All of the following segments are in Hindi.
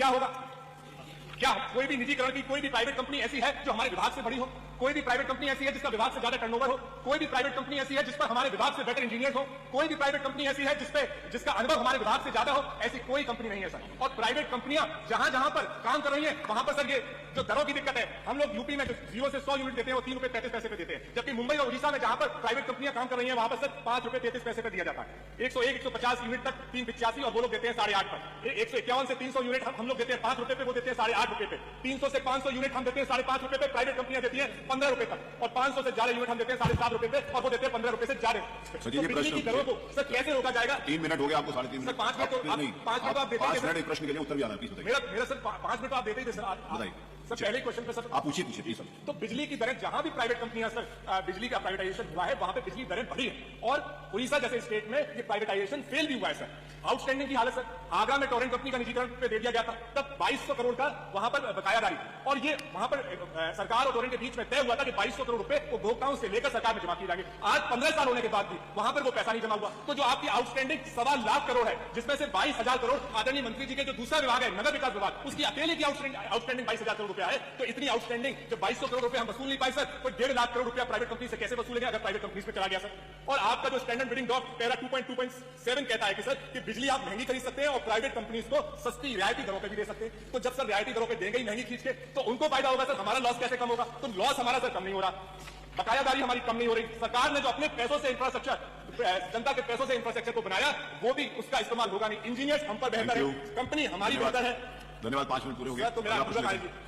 क्या होगा? क्या कोई भी निजीकरण की कोई भी प्राइवेट कंपनी ऐसी है जो हमारे विभाग से बड़ी हो? कोई भी प्राइवेट कंपनी ऐसी है जिसका विभाग से ज्यादा टर्नओवर हो? कोई भी प्राइवेट कंपनी ऐसी है जिस पर हमारे विभाग से बेटर इंजीनियर हो? कोई भी प्राइवेट कंपनी ऐसी है जिसका अनुभव हमारे विभाग से ज्यादा हो? ऐसी कोई कंपनी नहीं है सर। और प्राइवेट कंपनियां जहां जहां पर काम कर रही है वहां पर सर ये जो दरों की दिक्कत है, हम लोग यूपी में जो 0 से 100 यूनिट देते हैं वो 3 रुपए 33 पैसे पे देते हैं, जबकि मुंबई और उड़ीसा में जहां पर प्राइवेट कंपनियां काम कर रही है वहां पर सर 5 रुपए 33 पैसे पे दिया जाता है। 101 150 यूनिट तक 385 और वो लोग देते हैं 8.5 पर। 151 से 300 यूनिट हम लोग देते हैं 5 रुपए पे, वो देते हैं 8.5 रुपए पे। 300 से 500 यूनिट हम देते हैं 5.5 रुपए पे, प्राइवेट कंपनियां देती है 15 रुपए तक। और 500 से ज्यादा यूनिट हम देते हैं 7.5 रुपए पे और वो देते हैं 15 रुपए से ज्यादा। बिजली की दरों को सर कैसे रोका जाएगा? 3 मिनट हो गया आपको, 3.5 मिनट। 5 मिनट तो नहीं, 5 मिनट आप देते हैं। 5 मिनट एक प्रश्न के लिए उत्तर भी आना है, प्लीज बताइए। मेरा सर 5 मिनट आप देते ही थे सर। बताइए सर पहले क्वेश्चन पे सर आप पूछिए प्लीज सर। तो बिजली की दरें जहां भी प्राइवेट कंपनियां सर बिजली का प्राइवेटाइजेशन हुआ है वहां पे बिजली दरें बढ़ी है, और उड़ीसा जैसे स्टेट में ये प्राइवेटाइजेशन फेल भी हुआ है सर। आउटस्टैंडिंग की हालत सर, आगरा में टोरेंट कंपनी का निजीकरण पे दे दिया गया था, तब 2200 करोड़ का वहां पर बकायादारी, और ये वहां पर सरकार और टोरेंट के बीच में तय हुआ था कि 2200 करोड़ रुपए उपभोक्ताओं से लेकर सरकार में जमा किए जाएंगे। आज 15 साल होने के बाद भी वहां पर वो पैसा नहीं जमा हुआ। तो जो आपकी आउटस्टैंडिंग 1.25 लाख करोड़ है, जिसमें से 22,000 करोड़ आदरणीय मंत्री जी के जो दूसरा विभाग है नगर विकास विभाग, उसकी अकेले की आउटस्टैंडिंग 22,000 करोड़ रुपया है। तो इतनी आउटस्टैंडिंग जब 2200 करोड़ रुपए हम वसूल नहीं पाए सर, तो 1.5 लाख करोड़ रुपया प्राइवेट कंपनी से कैसे वसूलेंगे अगर प्राइवेट कंपनी पे चला गया सर? और आपका जो स्टैंडर्ड बिडिंग ड्रॉप पैरा 2.2.7 कहता है कि सर कि बिजली आप महंगी खरीद सकते हैं और प्राइवेट कंपनीज को सस्ती रियायती दरों पे भी दे सकते हैं। तो जब सर रियायती दरों पे देंगे ही महंगी खींच के, तो उनको फायदा होगा सर, हमारा लॉस कैसे कम होगा? तो लॉस हमारा सर कम नहीं हो रहा, बकायादारी हमारी कम नहीं हो रही। सरकार ने जो अपने पैसों से इंफ्रास्ट्रक्चर, जनता के पैसों से इंफ्रास्ट्रक्चर को बनाया, वो भी उसका इस्तेमाल होगा नहीं। इंजीनियर्स हम पर बेहतर है, कंपनी हमारी बेहतर है। धन्यवाद। 5 मिनट पूरे हो गए। तो मेरा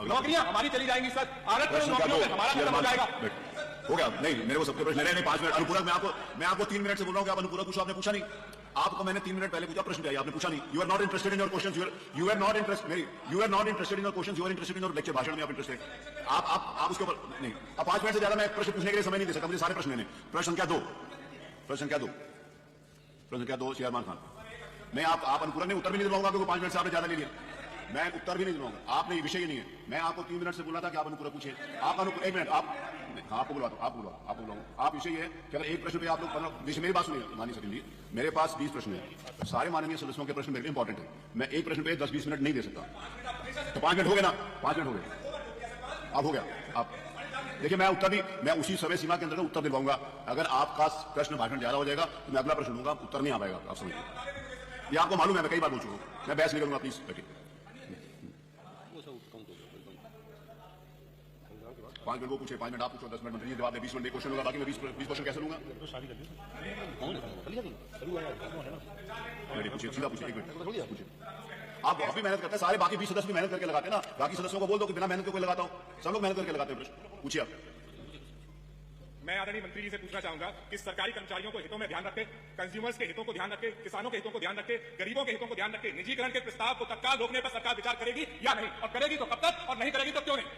नौकरियां हमारी चली जाएंगी सर, आरक्षण नौकरियों में हमारा खत्म हो जाएगा। हो गया? नहीं, मेरे को सबके प्रश्न नहीं, 5 मिनट। अनुपूरक मैं आपको 3 मिनट से बोल रहा हूँ कि आप अनुपूरक पूछो, आपने पूछा नहीं। आपको मैंने 3 मिनट पहले पूछा, प्रश्न किया, आपने पूछा नहीं। You are not interested in your questions, you are not interested in your questions, you are interested in your lecture, भाषण में आप इंटरेस्टेड। आप उसके ऊपर नहीं। अब 5 मिनट से ज्यादा मैं प्रश्न पूछने के लिए समय नहीं दे सकता, मुझे सारे प्रश्न लेने। प्रश्न संख्या 2 श्रीमान खान। मैं आप अनुपूरक नहीं, उत्तर भी नहीं दिलवाऊंगा क्योंकि 5 मिनट से आपने ज्यादा ले लिया। मैं उत्तर भी नहीं दिलवाऊंगा, आपने ये विषय ही नहीं है। मैं आपको 3 मिनट से बोला था कि आप अनुपूरक पूछिए। आप 1 मिनट आपको बुलाता हूं, आपको बुलाऊंगा। आप विषय ये है कि अगर एक प्रश्न पे आप लोग 15 विषय, मेरी बात सुनिए माननीय सचिव जी, मेरे पास 20 प्रश्न है, सारे माननीय सदस्यों के प्रश्न मेरे लिए इंपॉर्टेंट है। मैं एक प्रश्न पे 10-20 मिनट नहीं दे सकता। तो 5 मिनट हो गए ना, 5 मिनट हो गए, अब हो गया। आप देखिए, मैं उसी समय सीमा के अंदर उत्तर दिलवाऊंगा। अगर आपका प्रश्न भाषण ज्यादा हो जाएगा तो मैं अगला प्रश्न लूंगा, उत्तर नहीं आ पाएगा। आप समझिए, ये आपको मालूम है, मैं कई बार बोल चुका हूं। मैं बहस नहीं करूंगा, प्लीज बैठिए। 5 मिनट वो पूछे, 5 मिनट आप पूछो, 10 मिनट मंत्री जवाब दे, 20 मिनट क्वेश्चन होगा, बाकी मैं 20 क्वेश्चन कैसे लूंगा? पूछिए, सीधा पूछिए, 1 मिनट पूछिए। आप भी मेहनत करते हैं, सारे बाकी 20 सदस्य भी मेहनत करके लगाते हैं ना। बाकी सदस्यों को बोल दो कि बिना मेहनत के कोई लगाता हूं, सब लोग मेहनत करके लगाते हैं। प्रश्न पूछिए आप। मैं आदरणीय मंत्री जी से पूछना चाहूंगा कि सरकारी कर्मचारियों को हितों में ध्यान रखे, कंज्यूमर्स के हितों को ध्यान रखे, किसानों के हितों को ध्यान रखे, गरीबों के हितों को ध्यान रखे, निजीकरण के प्रस्ताव को तत्काल रोकने पर सरकार विचार करेगी या नहीं, और करेगी तो कब तक, और नहीं करेगी तो क्यों नहीं?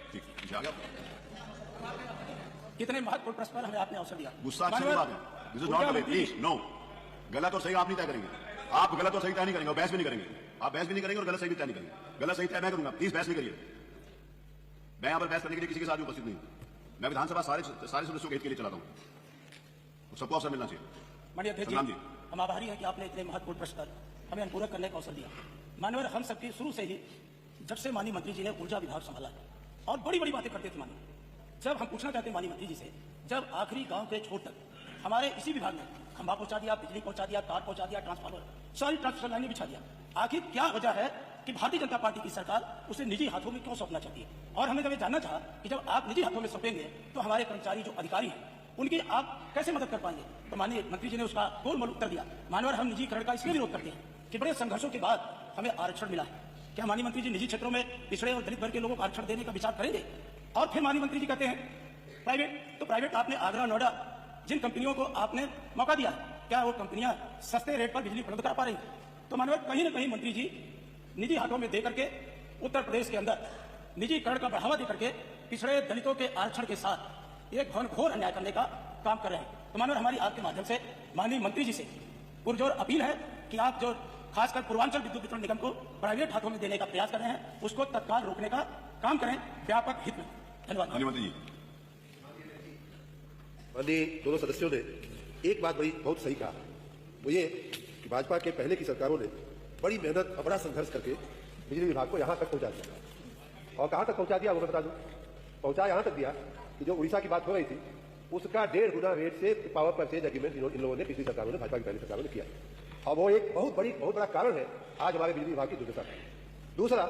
कितने महत्वपूर्ण प्रश्न पर हमें आपने अवसर दिया। गुस्सा अच्छी बात है, this is not the way, please no. गलत और सही आप नहीं तय करेंगे, आप गलत और सही तय नहीं करेंगे, और बहस भी नहीं करेंगे। आप बहस भी नहीं करेंगे और गलत सही भी तय नहीं करेंगे। गलत सही तय मैं करूंगा, प्लीज बहस नहीं करिए। मैं यहां पर बहस करने के लिए किसी के साथ उपस्थित नहीं हूं। मैं विधानसभा सारे सदस्यों के हित के लिए चलाता हूं, सबको अवसर मिलना चाहिए। माननीय अध्यक्ष जी, हम आभारी हैं कि आपने इतने महत्वपूर्ण प्रश्न पर हमें अनुपूरक करने का अवसर दिया। माननीय, हम सबकी शुरू से ही, जब से माननीय मंत्री जी ने ऊर्जा विभाग संभाला और बड़ी बड़ी बातें करते थे माननीय, जब हम पूछना चाहते हैं माननीय मंत्री जी से, जब आखिरी गांव के छोर तक हमारे इसी विभाग ने खंभा पहुंचा दिया, बिजली पहुंचा दिया, तार पहुंचा दिया, ट्रांसफार्मर, सारी ट्रांसमिशन लाइनें बिछा दिया, आखिर क्या वजह है कि भारतीय जनता पार्टी की सरकार उसे निजी हाथों में क्यों सौंपना चाहती है? और हमें जब ये जानना चाहा कि जब आप निजी हाथों में सौंपेंगे तो हमारे कर्मचारी जो अधिकारी हैं उनकी आप कैसे मदद कर पाएंगे? तो माननीय मंत्री जी ने उसका गोलमोल उत्तर दिया। मानवर, हम निजीकरण का इसलिए विरोध करते हैं कि बड़े संघर्षों के बाद हमें आरक्षण मिला है। क्या माननीय मंत्री जी निजी क्षेत्रों में पिछड़े और दलित वर्ग के लोगों को आरक्षण देने का विचार करेंगे? और फिर माननीय मंत्री जी कहते हैं प्राइवेट, तो प्राइवेट आपने आगरा, नोएडा, जिन कंपनियों को आपने मौका दिया, क्या वो कंपनियां सस्ते रेट पर बिजली उपलब्ध करा पा रही? तो माननीय, कहीं ना कहीं मंत्री जी निजी हाथों में देकर के उत्तर प्रदेश के अंदर निजीकरण का बढ़ावा देकर के पिछड़े दलितों के आरक्षण के साथ एक घोर अन्याय करने का काम कर रहे हैं। तो माननीय, हमारी आपके माध्यम से माननीय मंत्री जी से पुरजोर अपील है कि आप जो खासकर पूर्वांचल विद्युत वितरण निगम को प्राइवेट हाथों में देने का प्रयास कर रहे हैं, उसको तत्काल रोकने का काम करें, व्यापक हित में। धन्यवाद। मंत्री जी, माननीय दोनों सदस्यों ने एक बात बहुत सही कहा, वो ये कि भाजपा के पहले की सरकारों ने बड़ी मेहनत और बड़ा संघर्ष करके बिजली विभाग को यहाँ तक पहुंचा दिया। और कहाँ तक पहुंचा दिया वो मैं बता दूं, पहुंचा यहाँ तक दिया कि जो उड़ीसा की बात हो रही थी उसका 1.5 गुना रेट से पावर परचेज एग्रीमेंट इन लोगों ने पिछली सरकारों ने, भाजपा की पहली सरकारों ने किया। और वो एक बहुत बड़ा कारण है आज हमारे बिजली विभाग की दुर्दशा। दूसरा,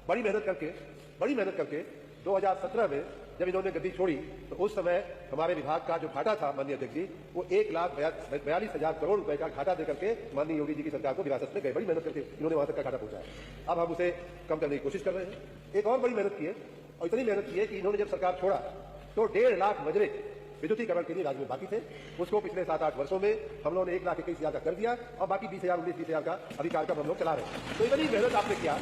बड़ी मेहनत करके 2017 में जब इन्होंने गद्दी छोड़ी तो उस समय हमारे विभाग का जो घाटा था माननीय अध्यक्ष जी, वो 1,42,000 करोड़ रुपए का घाटा देकर के माननीय योगी जी की सरकार को विरासत में गए। बड़ी मेहनत करके इन्होंने वहां तक का घाटा पहुंचाया। अब हम उसे कम करने की कोशिश कर रहे हैं। एक और बड़ी मेहनत की है, और इतनी मेहनत की है कि इन्होंने जब सरकार छोड़ा तो 1.5 लाख मजरे विद्युतीकरण के लिए राज्य में बाकी थे, उसको पिछले 7-8 वर्षों में हम लोगों ने 1,21,000 का कर दिया और बाकी 19,000 का अभी कार्यक्रम हम लोग चला रहे हैं। तो इतनी मेहनत आपने किया,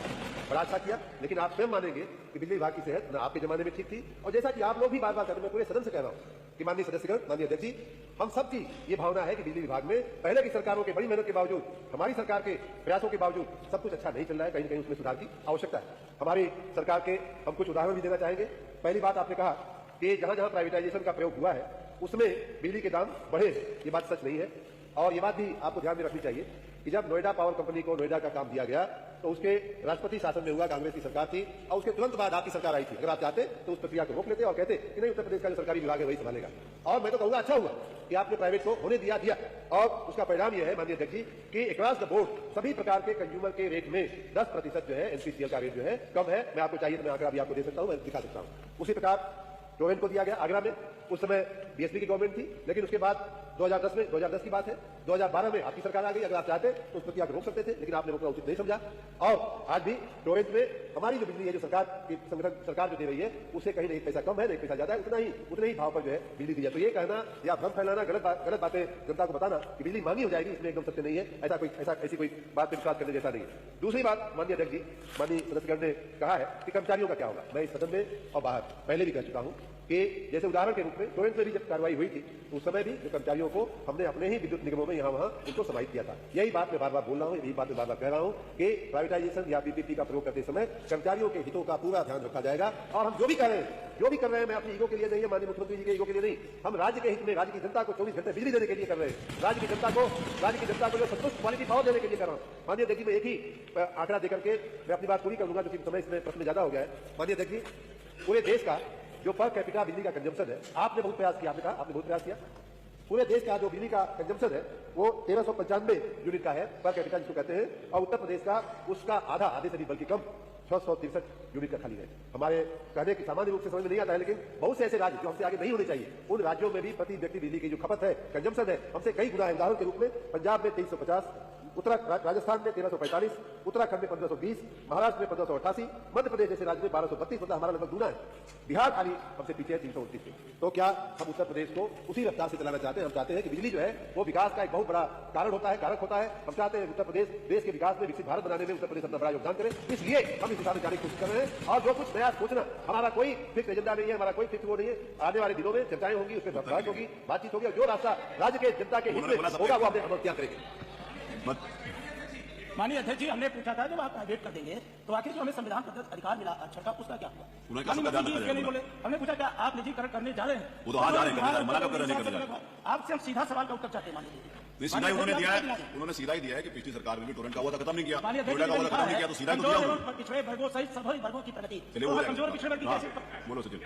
बड़ा अच्छा किया, लेकिन आप स्वयं मानेंगे कि बिजली विभाग की सेहत न आपके जमाने में ठीक थी। और जैसा कि आप लोग भी बार बार कहते हैं, मैं पूरे सदन से कह रहा हूं कि माननीय सदस्यगण, माननीय अध्यक्ष जी, हम सबकी ये भावना है कि बिजली विभाग में पहले की सरकारों के बड़ी मेहनत के बावजूद, हमारी सरकार के प्रयासों के बावजूद सब कुछ अच्छा नहीं चल रहा है। कहीं न कहीं उसमें सुधार की आवश्यकता है। हमारी सरकार के हम कुछ उदाहरण भी देना चाहेंगे। पहली बात, आपने कहा कि जहां जहां प्राइवेटाइजेशन का प्रयोग हुआ है उसमें बिजली के दाम बढ़े। ये बात सच नहीं है। और ये बात भी आपको ध्यान में रखनी चाहिए कि जब नोएडा पावर कंपनी को नोएडा का काम दिया गया तो उसके राष्ट्रपति शासन में हुआ, कांग्रेस की सरकार थी, और उसके तुरंत बाद आपकी सरकार आई थी। अगर आप चाहते तो उस प्रक्रिया को रोक लेते और कहते कि नहीं, उत्तर प्रदेश का जो सरकारी विभाग है वही संभालेगा। और मैं तो कहूंगा अच्छा हुआ कि आपने प्राइवेट को होने दिया। और उसका परिणाम यह है माननीय अध्यक्ष जी कि अक्रॉस द बोर्ड सभी प्रकार के कंज्यूमर के रेट में 10% जो है एनपीसीएल का रेट जो है कम है। मैं आपको चाहिए तो मैं आंकड़ा भी आपको दे सकता हूं, मैं दिखा सकता हूं। उसी प्रकार टोरेंट को दिया गया आगरा में, उस समय बीएसपी की गवर्नमेंट थी, लेकिन उसके बाद 2010 की बात है, 2012 में आपकी सरकार आ गई। अगर आप चाहते तो उस प्रक्रिया को रोक सकते थे, लेकिन आपने रोकना उचित नहीं समझा। और आज भी टोरेंट में हमारी जो बिजली है, जो सरकार की संगठन सरकार जो दे रही है, उससे कहीं नहीं पैसा कम है, नहीं पैसा ज्यादा है, उतने ही भाव पर जो है बिजली दी जाए। तो ये कहना या भ्रम फैलाना, गलत बातें जनता को बताना कि बिजली महंगी हो जाएगी, इसमें एकदम सत्य नहीं है। ऐसी कोई बात पर विश्वास करने जैसा नहीं है। दूसरी बात, माननीय अध्यक्ष जी, माननीय सदस्यगण ने कहा है कि कर्मचारियों का क्या होगा। मैं इस सदन में और बाहर पहले भी कह चुका हूं कि जैसे उदाहरण के रूप में टोरेंट में भी जब कार्रवाई हुई थी तो उस समय भी जो कर्मचारियों को हमने अपने ही विद्युत निगमों में यहां वहां उनको समाहित किया था। यही बात मैं बार बार बोल रहा हूं, यही बात मैं बार बार कह रहा हूं कि प्राइवेटाइजेशन या पीपीपी का प्रयोग करते समय कर्मचारियों के हितों का पूरा ध्यान रखा जाएगा। और हम जो भी कर रहे हैं मैं अपनी ईगो के लिए नहीं है, माननीय मुख्यमंत्री जी के ईगो के लिए नहीं, हम राज्य के हित में, राज्य की जनता को 24 घंटे बिजली देने के लिए कर रहे हैं। राज्य की जनता को जो संतुष्ट क्वालिटी पावर देने के लिए कर रहा हूं। माननीय अध्यक्ष जी, मैं एक ही आंकड़ा देकर के मैं अपनी बात पूरी करूंगा, क्योंकि समय इसमें प्रश्न ज्यादा हो गया है। माननीय अध्यक्ष जी, पूरे देश का जो पर कैपिटा बिजली का कंजम्पशन है, आपने बहुत प्रयास किया, आपने कहा आपने बहुत प्रयास किया। पूरे देश का जो बिजली का कंजम्पशन है वो 1395 यूनिट का है, पर कैपिटा जिसको कहते हैं। और उत्तर प्रदेश का उसका आधे से भी बल्कि कम 663 यूनिट का खाली है। हमारे कहने की सामान्य रूप से समझ में नहीं आता है, लेकिन बहुत से ऐसे राज्य जो हमसे आगे नहीं होने चाहिए, उन राज्यों में भी प्रति व्यक्ति बिजली की जो खपत है, कंजम्पशन है, हमसे कई गुना है। उदाहरण के रूप में पंजाब में 2350, राजस्थान में 1345, उत्तराखंड में 1520, महाराष्ट्र में 1588, मध्य प्रदेश जैसे राज्य में 1232, मतलब हमारा लगभग गुना है। बिहार खाली हमसे पीछे है 329। तो क्या हम उत्तर प्रदेश को उसी रफ्तार से चलाना चाहते हैं? हम चाहते हैं कि बिजली जो है वो विकास का एक बहुत बड़ा कारक होता है। हम चाहते हैं उत्तर प्रदेश देश के विकास में, विकसित भारत बनाने में उत्तर प्रदेश अपना बड़ा योगदान करे। इसलिए हम इस दिशा में जाने की कोशिश कर रहे हैं। और जो कुछ नया सोचना, हमारा कोई फिक्स एजेंडा नहीं है, हमारा कोई फिक्स वो नहीं है। आने वाले दिनों में चर्चाएं होंगी, उसमें बहस होगी, बातचीत होगी, और जो रास्ता राज्य के जनता के हित में होगा वो हम क्या करेंगे। माननीय अध्यक्ष जी, हमने पूछा था जब आप प्राइवेट कर देंगे तो आखिर जो हमें संविधान प्रदत्त अधिकार मिला अक्षर का, उसका क्या हुआ? नहीं बोले। हमने पूछा क्या आप निजीकरण करने जा रहे हैं? वो तो आ जा रहे हैं। आपसे हम सीधा सवाल का उत्तर चाहते हैं। माननीय सीधा ही उन्होंने दिया है, उन्होंने सीधा ही दिया है कि पिछली सरकार में भी टोरेंट का हुआ था, खत्म नहीं किया। टोरेंट का हुआ था, खत्म नहीं किया, तो सीधा तो दिया। पिछड़े वर्गों सहित सभी वर्गों की प्रगति, कमजोर पिछड़े वर्ग की कैसे? बोलो सचिव,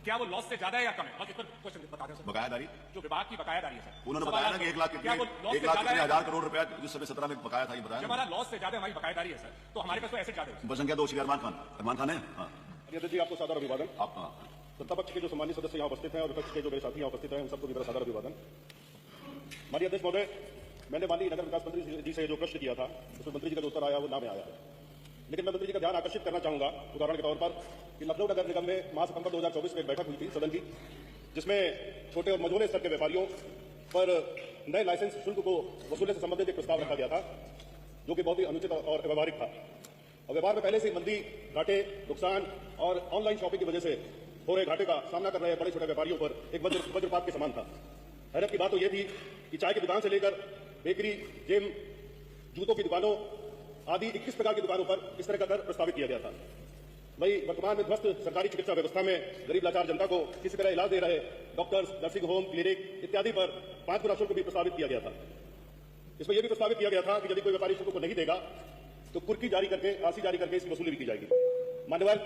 क्या वो लॉस से ज्यादा है या कम है? बस इस पर क्वेश्चन बता दें सर। बकायादारी जो विभाग की बकायादारी है सर, उन्होंने बताया ना कि 1 लाख कितने हजार करोड़ रुपया जिस समय 17 में बकाया था, ये बताया। हमारा लॉस से ज्यादा हमारी बकायादारी है सर, तो हमारे पास तो ऐसे ज्यादा है। जनसंख्या 2 अरमान खान है। जी, आपको सादर अभिवादन। आप सत्ता पक्ष के जो सम्मानित सदस्य यहाँ उपस्थित हैं और विपक्ष के जो मेरे साथी यहाँ उपस्थित हैं, उन सबको भी मेरा सादर अभिवादन। माननीय अध्यक्ष महोदय, मैंने माननीय नगर विकास मंत्री जी से जो प्रश्न किया था उसमें मंत्री जी का जो उत्तर आया वो ना में आया है, लेकिन मैं मंत्री जी का ध्यान आकर्षित करना चाहूंगा उदाहरण के तौर पर कि लखनऊ नगर निगम में माह सितंबर 2024 में एक बैठक हुई थी सदन की, जिसमें छोटे और मझोले स्तर के व्यापारियों पर नए लाइसेंस शुल्क को वसूलने से संबंधित एक प्रस्ताव रखा गया था, जो कि बहुत ही अनुचित और व्यवहारिक था। और व्यापार में पहले से मंदी, घाटे, नुकसान और ऑनलाइन शॉपिंग की वजह से हो रहे घाटे का सामना कर रहे बड़े छोटे व्यापारियों पर एक वज्रपात के समान था। हैरत की बात तो यह थी कि चाय की दुकान से लेकर बेकरी, जिम, जूतों की दुकानों आदि 21 प्रकार की दुकानों पर इस तरह का कर प्रस्तावित किया गया था। वही वर्तमान में ध्वस्त सरकारी चिकित्सा व्यवस्था में गरीब लाचार जनता को किसी तरह इलाज दे रहे डॉक्टर्स, नर्सिंग होम, क्लिनिक इत्यादि पर 5 गुना शुल्क भी प्रस्तावित किया गया था। इसमें यह भी प्रस्तावित किया गया था कि यदि कोई व्यापारी शुल्क को नहीं देगा तो कुर्की जारी करके, आरसी जारी करके इसकी वसूली भी की जाएगी। मान्यवर,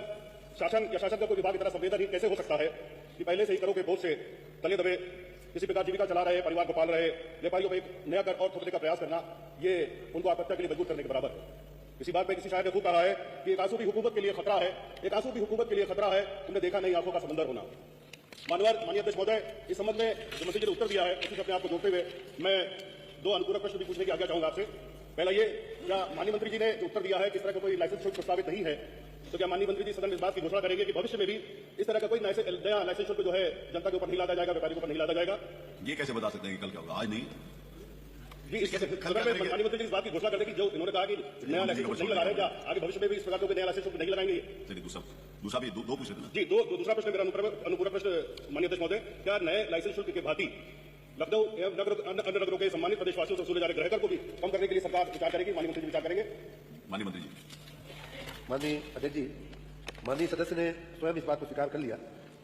शासन या शासन का कोई विभाग इतना संवेदनहीन कैसे हो सकता है कि पहले से ही करों के बोझ से तले दबे किसी प्रकार जीविका चला रहे, परिवार को पाल रहे व्यापारियों को एक नया कर और थोपने का प्रयास करना, ये उनको आत्महत्या के लिए मजबूर करने के बराबर है। इसी बात पे किसी शायर ने खूब कहा है कि एक आंसू भी हुकूमत के लिए खतरा है, एक आंसू भी हुकूमत के लिए खतरा है, तुमने देखा नहीं आंखों का समंदर होना। माननीय अध्यक्ष महोदय, इस संबंध में जो मंत्री जी ने उत्तर दिया है उसी से अपने आप को जोड़ते हुए मैं दो अनुपूरक प्रश्न भी पूछने की आज्ञा चाहूंगा आपसे। पहला ये, क्या माननीय मंत्री जी ने जो उत्तर दिया है कि इस तरह का कोई लाइसेंस शुल्क प्रस्तावित नहीं है, तो क्या माननीय मंत्री जी सदन में इस बात की घोषणा करेंगे कि भविष्य में भी इस तरह का कोई नया लाइसेंस शुल्क जो है जनता के ऊपर नहीं लादा जाएगा, व्यापारियों के ऊपर नहीं लादा जाएगा? ये कैसे बता सकते हैं कि कल क्या होगा? आज नहीं जी, माननीय मंत्री जी इस बात की घोषणा करें कि जो इन्होंने कहा कि नया लाइसेंस शुल्क नहीं लगा रहे, क्या आगे भविष्य में भी इस प्रकार का कोई नया लाइसेंस शुल्क नहीं लगाएंगे? चलिए दूसरा भी दो पूछ लेते हैं। जी, दूसरा प्रश्न मेरा अनुपूरक प्रश्न माननीय अध्यक्ष महोदय, क्या नए लाइसेंस शुल्क के भांति लखनऊ एवं अन्य नगरों के सम्मानित प्रदेशवासियों से वसूले जा रहे गृह कर को भी कम करने के लिए सरकार विचार करेगी? माननीय मंत्री जी विचार करेंगे? माननीय मंत्री जी। माननीय अध्यक्ष जी, माननीय सदस्य ने स्वयं इस बात को स्वीकार कर लिया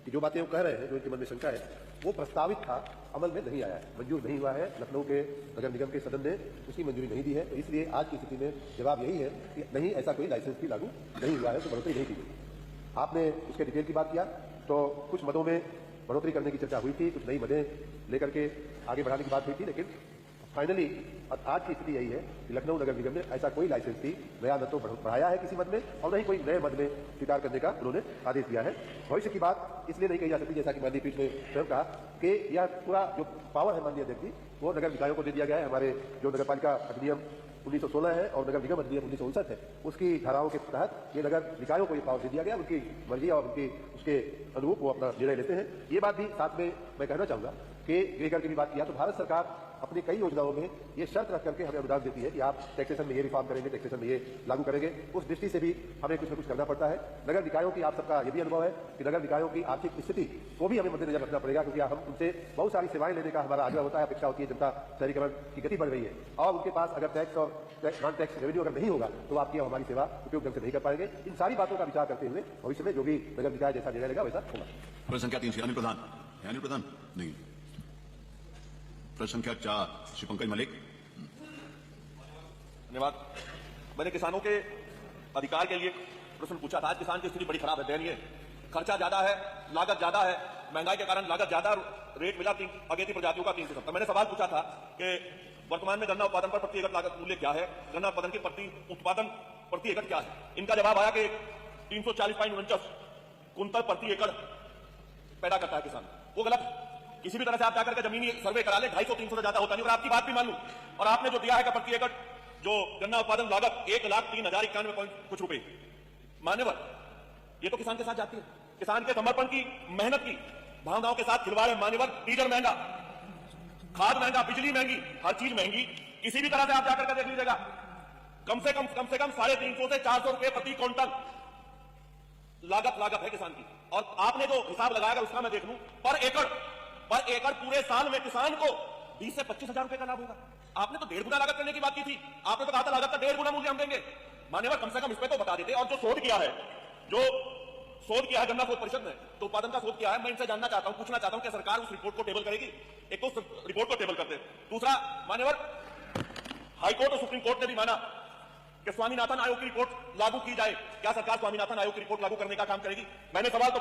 कि जो बातें वो कह रहे हैं, जो इनके मन में शंका है, वो प्रस्तावित था, अमल में नहीं आया है, मंजूर नहीं हुआ है। लखनऊ के नगर निगम के सदन ने उसकी मंजूरी नहीं दी है, तो इसलिए आज की स्थिति में जवाब यही है कि नहीं, ऐसा कोई लाइसेंस भी लागू नहीं हुआ है, तो बढ़ोतरी नहीं की गई। आपने उसके डिटेल की बात किया, तो कुछ मदों में बढ़ोतरी करने की चर्चा हुई थी, कुछ नई मदें लेकर के आगे बढ़ाने की बात हुई थी, लेकिन फाइनली आज की स्थिति यही है कि लखनऊ नगर निगम ने ऐसा कोई लाइसेंस भी नया न तो बढ़ाया है किसी मद में और न ही कोई नए मद में स्वीकार करने का उन्होंने आदेश दिया है। भविष्य की बात इसलिए नहीं कही जा सकती, जैसा कि माननीय पीठ ने स्वयं कहा कि यह पूरा जो पावर है माननीय अध्यक्ष जी, वो नगर निकायों को दे दिया गया है। हमारे जो नगर पालिका अधिनियम 1916 है और नगर निगम अधिनियम 1959 है, उसकी धाराओं के तहत ये नगर निकायों को ये पावर दे दिया गया, उनकी मर्जी और उसके अनुरूप वो अपना निर्णय लेते हैं। ये बात भी साथ में मैं कहना चाहूंगा कि गृह कर की भी बात किया, तो भारत सरकार अपनी कई योजनाओं में ये शर्त रख करके हमें अनुदान देती है कि आप टैक्सेशन में ये रिफॉर्म करेंगे, टैक्सेशन में ये लागू करेंगे। उस दृष्टि से भी हमें कुछ न कुछ करना पड़ता है। नगर निकायों की, आप सबका ये भी अनुभव है कि नगर निकायों की आर्थिक स्थिति को भी हमें मद्देनजर रखना पड़ेगा, क्योंकि हम उनसे बहुत सारी सेवाएं लेने का हमारा आग्रह होता है, अपेक्षा होती है। जनता शहरीकरण की गति बढ़ रही है और उनके पास अगर टैक्स और नॉन टैक्स रेवेन्यू अगर नहीं होगा तो आपकी हमारी सेवा उपयोग ढंग से नहीं कर पाएंगे। इन सारी बातों का विचार करते हुए भविष्य में जो भी नगर निकाय जैसा निर्णय लेगा वैसा होगा। प्रश्न संख्या 3 अनिल प्रधान नहीं। प्रश्न संख्या 4 श्री पंकज मलिक। धन्यवाद। मैंने किसानों के अधिकार के लिए प्रश्न पूछा था। आज किसान की स्थिति बड़ी खराब है, दयनीय। खर्चा ज्यादा है, लागत ज्यादा है, महंगाई के कारण लागत ज्यादा, रेट मिला अगेती प्रजातियों का 3 से 70। मैंने सवाल पूछा था कि वर्तमान में गन्ना उत्पादन पर प्रति एकड़ लागत मूल्य क्या है, गन्ना उत्पादन की प्रति एकड़ क्या है। इनका जवाब आया कि 340.49 कुंतल प्रति एकड़ पैदा करता है किसान। वो गलत। किसी भी तरह से आप जाकर के जमीनी सर्वे करा ले, 250-300 से ज्यादा होता नहीं। और आपकी बात भी मान लूं, और आपने जो दिया है कि प्रति एकड़ जो गन्ना उत्पादन लागत 1,03,091 कुछ रुपए, मान्यवर, ये तो किसान के साथ जाती है। किसान के समर्पण की, मेहनत की भावनाओं के साथ खिलवाड़ है। मान्यवर, डीजल महंगा, खाद महंगा, बिजली महंगी, हर चीज महंगी। किसी भी तरह से आप जाकर के देख लीजिएगा, कम से कम 350 से 400 रुपए प्रति क्विंटल लागत है किसान की। और आपने जो हिसाब लगाया उसका मैं देख लूं, पर एकड़ पूरे साल में किसान को 20 से 25 हजार रुपए का लाभ होगा। आपने तो 1.5 गुना लागत करने की बात की थी। आपने तो कहा था लागत का 1.5 गुना मूल्य हम देंगे। मान्यवर, कम से कम इस पे तो बता देते। और जो शोध किया है गन्ना शोध परिषद ने, तो उत्पादन का शोध किया है, मैं इनसे जानना चाहता हूं, पूछना चाहता हूं कि सरकार उस रिपोर्ट को टेबल करेगी। एक तो रिपोर्ट को टेबल करते। दूसरा, मान्यवर, हाईकोर्ट और सुप्रीम कोर्ट ने भी माना कि स्वामीनाथन आयोग की रिपोर्ट लागू की जाए। क्या सरकार स्वामीनाथन आयोग की रिपोर्ट लागू करने का काम करेगी? मैंने सवाल तो